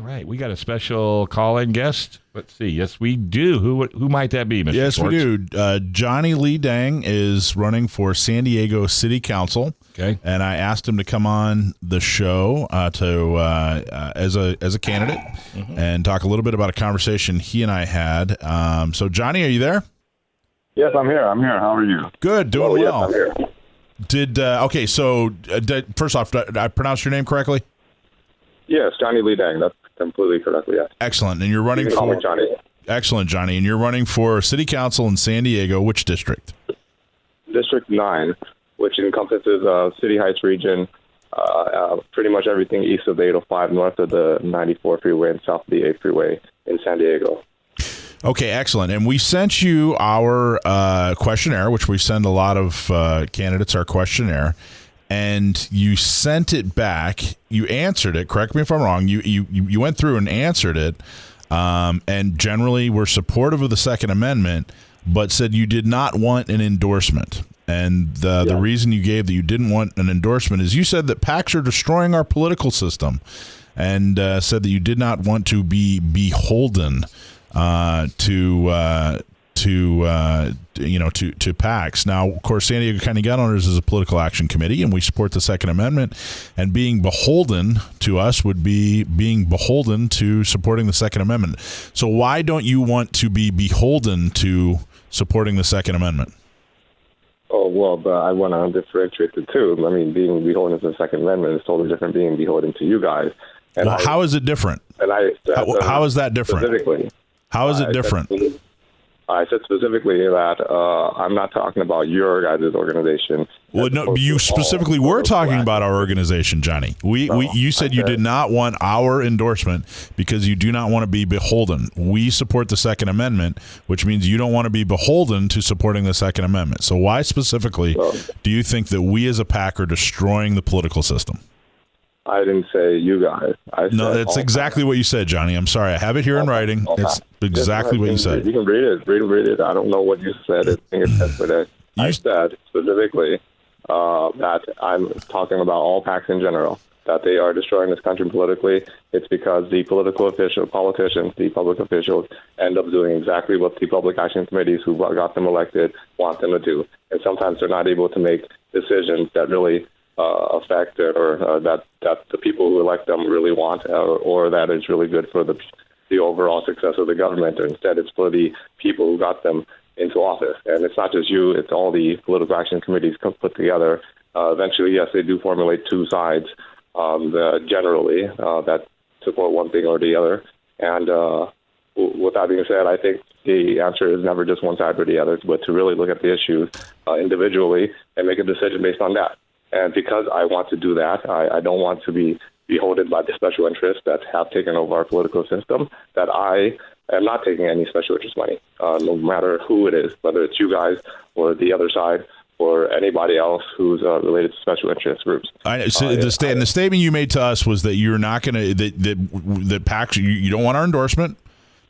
right. We got a special call-in guest. Let's see. Yes, we do. Who might that be, Mr. Yes, Schwartz? we do. Johnny Lee Dang is running for San Diego City Council. Okay. And I asked him to come on the show as a candidate and talk a little bit about a conversation he and I had. So, Johnny, are you there? Yes, I'm here. How are you? Good, doing well. Yes, I'm here. First off, did I pronounce your name correctly? Yes, Johnny Lee Dang. That's completely correctly, yes. Excellent. And you're running You can call for me Johnny. Excellent, Johnny. And you're running for City Council in San Diego. Which district? District 9, which encompasses City Heights region, pretty much everything east of the 805, north of the 94 freeway, and south of the 8 freeway in San Diego. Okay, excellent. And we sent you our questionnaire, which we send a lot of candidates our questionnaire, and you sent it back. You answered it. Correct me if I'm wrong. You went through and answered it, and generally were supportive of the Second Amendment, but said you did not want an endorsement. And the reason you gave that you didn't want an endorsement is you said that PACs are destroying our political system, and said that you did not want to be beholden to PACs. Now, of course, San Diego County Gun Owners is a political action committee, and we support the Second Amendment. And being beholden to us would be being beholden to supporting the Second Amendment. So, why don't you want to be beholden to supporting the Second Amendment? Oh, well, but I want to differentiate the two. I mean, being beholden to the Second Amendment is totally different than being beholden to you guys. And how is it different? And how is that different? Specifically. How is it different? I said specifically that I'm not talking about your guys' organization. Well, no, you specifically were talking about our organization, Johnny. You said you did not want our endorsement because you do not want to be beholden. We support the Second Amendment, which means you don't want to be beholden to supporting the Second Amendment. So why specifically do you think that we as a PAC are destroying the political system? I didn't say you guys. No, that's exactly what you said, Johnny. I'm sorry. I have it here in writing. It's exactly what you said. You can read it. Read it. I don't know what you said. I said specifically that I'm talking about all PACs in general, that they are destroying this country politically. It's because the politicians, the public officials, end up doing exactly what the public action committees who got them elected want them to do. And sometimes they're not able to make decisions that really affect or that the people who elect them really want, or that is really good for the overall success of the government. Instead, it's for the people who got them into office. And it's not just you, it's all the political action committees put together. Eventually, yes, they do formulate two sides generally that support one thing or the other. And with that being said, I think the answer is never just one side or the other, but to really look at the issues individually and make a decision based on that. And because I want to do that, I don't want to be beholden by the special interests that have taken over our political system, that I am not taking any special interest money, no matter who it is, whether it's you guys or the other side or anybody else who's related to special interest groups. The statement you made to us was that you're not going to, that PACs, you don't want our endorsement.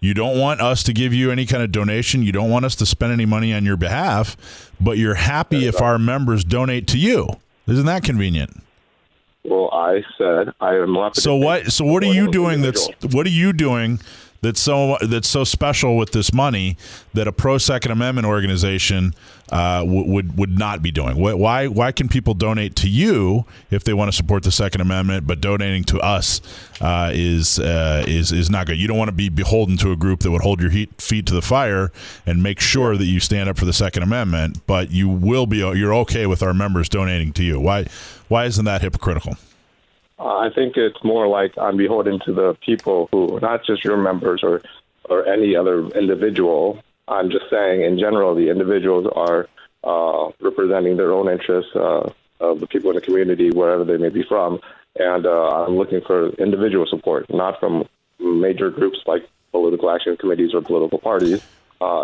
You don't want us to give you any kind of donation. You don't want us to spend any money on your behalf, but you're happy if our members donate to you. Isn't that convenient? Well, I said I am not. So what are you doing that's so special with this money that a pro Second Amendment organization would not be doing? Why can people donate to you if they want to support the Second Amendment, but donating to us is not good? You don't want to be beholden to a group that would hold your feet to the fire and make sure that you stand up for the Second Amendment, but you're okay with our members donating to you. Why isn't that hypocritical? I think it's more like I'm beholden to the people who, not just your members or any other individual. I'm just saying, in general, the individuals are representing their own interests of the people in the community, wherever they may be from. And I'm looking for individual support, not from major groups like political action committees or political parties.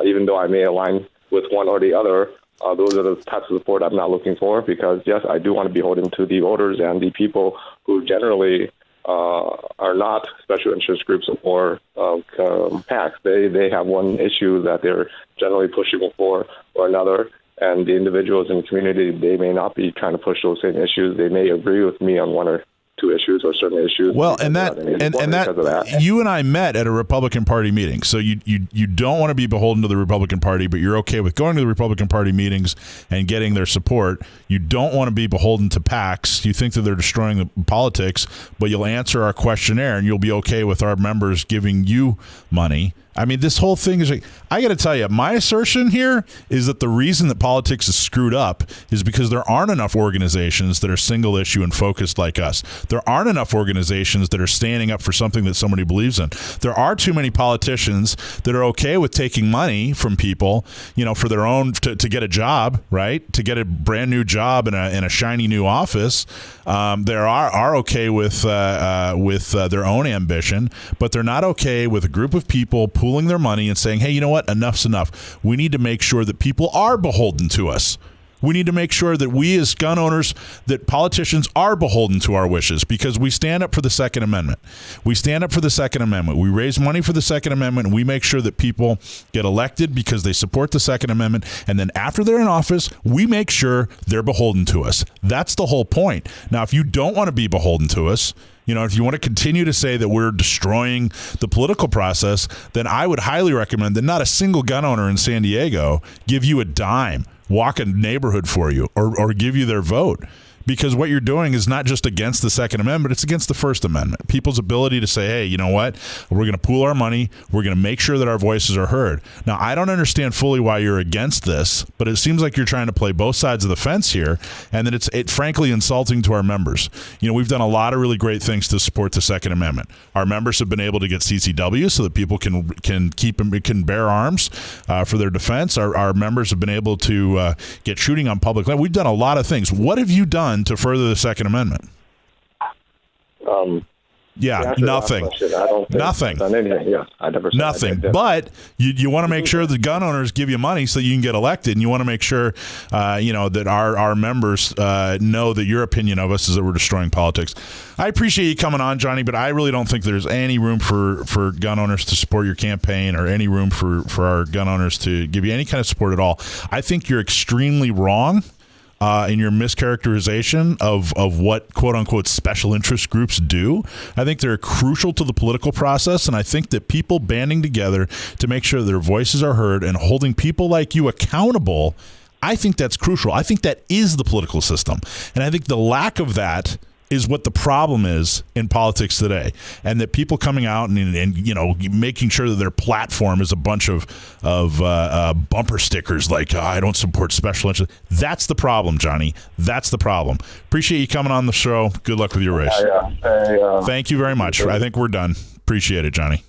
Even though I may align with one or the other, those are the types of support I'm not looking for, because, yes, I do want to be beholden to the voters and the people who generally are not special interest groups or PACs. They have one issue that they're generally pushing for or another, and the individuals in the community, they may not be trying to push those same issues. They may agree with me on one or two to issues or certain issues. Well, and that you and I met at a Republican Party meeting. So you don't want to be beholden to the Republican Party, but you're okay with going to the Republican Party meetings and getting their support. You don't want to be beholden to PACs. You think that they're destroying the politics, but you'll answer our questionnaire and you'll be okay with our members giving you money. I mean, this whole thing is, I got to tell you, my assertion here is that the reason that politics is screwed up is because there aren't enough organizations that are single issue and focused like us. There aren't enough organizations that are standing up for something that somebody believes in. There are too many politicians that are okay with taking money from people, for their own, to get a job, right? To get a brand new job in a shiny new office. They are okay with their own ambition, but they're not okay with a group of people pooling their money and saying, hey, you know what? Enough's enough. We need to make sure that people are beholden to us. We need to make sure that we as gun owners, that politicians are beholden to our wishes, because we stand up for the Second Amendment. We stand up for the Second Amendment. We raise money for the Second Amendment, and we make sure that people get elected because they support the Second Amendment. And then after they're in office, we make sure they're beholden to us. That's the whole point. Now, if you don't want to be beholden to us, if you want to continue to say that we're destroying the political process, then I would highly recommend that not a single gun owner in San Diego give you a dime, walk a neighborhood for you, or give you their vote. Because what you're doing is not just against the Second Amendment, it's against the First Amendment. People's ability to say, hey, you know what? We're going to pool our money. We're going to make sure that our voices are heard. Now, I don't understand fully why you're against this, but it seems like you're trying to play both sides of the fence here, and that it's frankly insulting to our members. We've done a lot of really great things to support the Second Amendment. Our members have been able to get CCW so that people can bear arms for their defense. Our members have been able to get shooting on public land. We've done a lot of things. What have you done to further the Second Amendment? Nothing. Nothing. I never said nothing. But you want to make sure the gun owners give you money so you can get elected, and you want to make sure that our members know that your opinion of us is that we're destroying politics. I appreciate you coming on, Johnny, but I really don't think there's any room for gun owners to support your campaign, or any room for our gun owners to give you any kind of support at all. I think you're extremely wrong in your mischaracterization of what quote-unquote special interest groups do. I think they're crucial to the political process, and I think that people banding together to make sure their voices are heard and holding people like you accountable, I think that's crucial. I think that is the political system. And I think the lack of that is what the problem is in politics today, and that people coming out and making sure that their platform is a bunch of bumper stickers like I don't support special interests. That's the problem, Johnny. That's the problem. Appreciate you coming on the show. Good luck with your race. Thank you very much. I think we're done. Appreciate it, Johnny.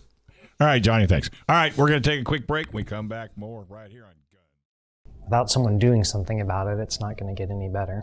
All right, Johnny. Thanks. All right, we're going to take a quick break. We come back more right here on Gun. Without someone doing something about it, it's not going to get any better.